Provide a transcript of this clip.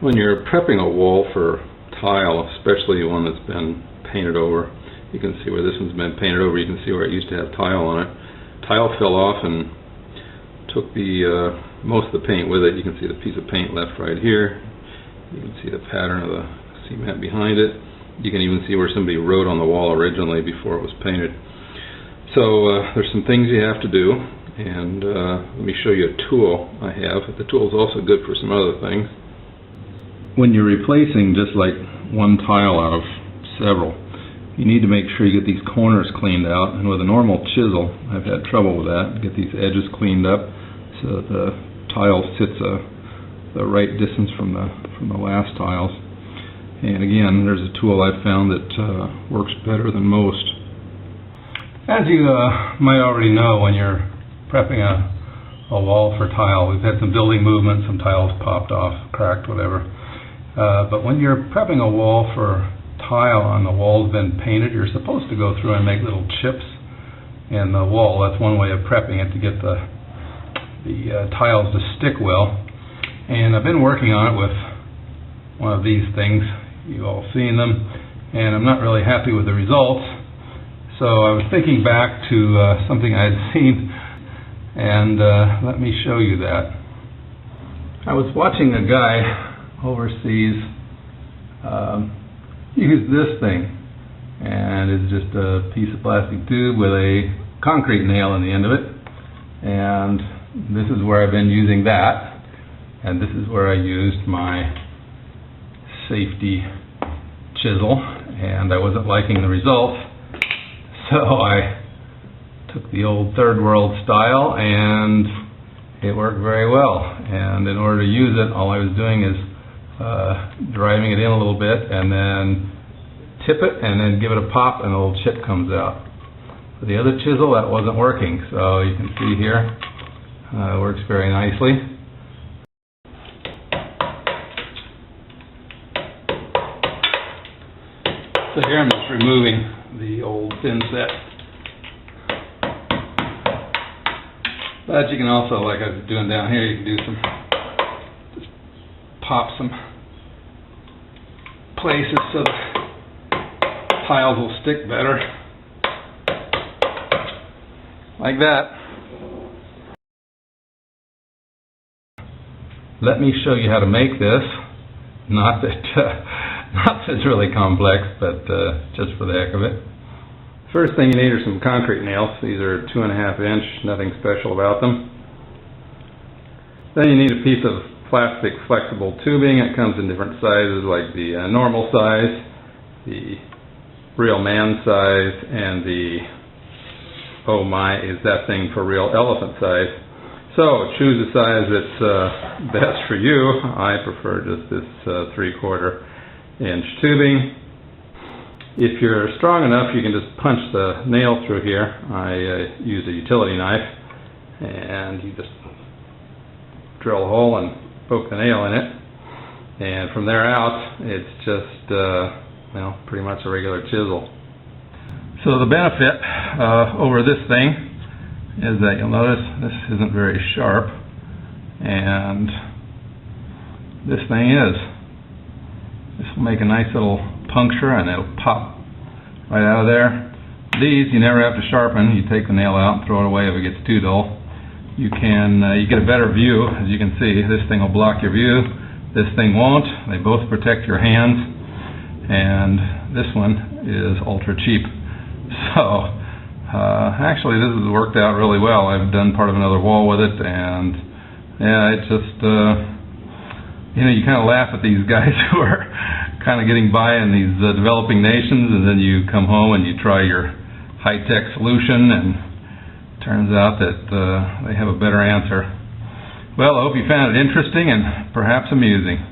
When you're prepping a wall for tile, especially one that's been painted over, you can see where this one's been painted over. You can see where it used to have tile on it. Tile fell off and took the most of the paint with it. You can see the piece of paint left right here. You can see the pattern of the cement behind it. You can even see where somebody wrote on the wall originally before it was painted. So there's some things you have to do, and let me show you a tool I have. The tool is also good for some other things. When you're replacing just like one tile out of several, you need to make sure you get these corners cleaned out, and with a normal chisel I've had trouble with that. Get these edges cleaned up so that the tile sits the right distance from the last tiles. And again, there's a tool I've found that works better than most. As you might already know, when you're prepping a wall for tile, we've had some building movement, some tiles popped off, cracked, whatever. But when you're prepping a wall for tile and the wall's been painted, you're supposed to go through and make little chips in the wall. That's one way of prepping it, to get the tiles to stick well. And I've been working on it with one of these things. You've all seen them, and I'm not really happy with the results. So I was thinking back to something I had seen, and let me show you that. I was watching a guy overseas use this thing, and it's just a piece of plastic tube with a concrete nail in the end of it, and this is where I've been using that, and this is where I used my safety chisel, and I wasn't liking the results, so I took the old third world style, and it worked very well. And in order to use it, all I was doing is driving it in a little bit and then tip it and then give it a pop and a little chip comes out. For the other chisel, that wasn't working, so you can see here it works very nicely. So here I'm just removing the old thin set. But you can also, like I was doing down here, you can do some, just pop some places so the tiles will stick better. Like that. Let me show you how to make this. Not that it's really complex, but just for the heck of it. First thing you need are some concrete nails. These are 2.5 inch, nothing special about them. Then you need a piece of plastic flexible tubing. It comes in different sizes, like the normal size, the real man size, and the oh my, is that thing for real elephant size. So choose a size that's best for you. I prefer just this 3/4 inch tubing. If you're strong enough, you can just punch the nail through here. I use a utility knife, and you just drill a hole and poke the nail in it. And from there out, it's just, well, pretty much a regular chisel. So the benefit over this thing is that you'll notice this isn't very sharp, and this thing is. This will make a nice little puncture and it'll pop right out of there. These you never have to sharpen. You take the nail out and throw it away if it gets too dull. You get a better view. As you can see, this thing will block your view, this thing won't. They both protect your hands, and this one is ultra cheap. So actually this has worked out really well. I've done part of another wall with it, and yeah, it just you know, you kind of laugh at these guys who are kind of getting by in these developing nations, and then you come home and you try your high-tech solution, and it turns out that they have a better answer. Well, I hope you found it interesting and perhaps amusing.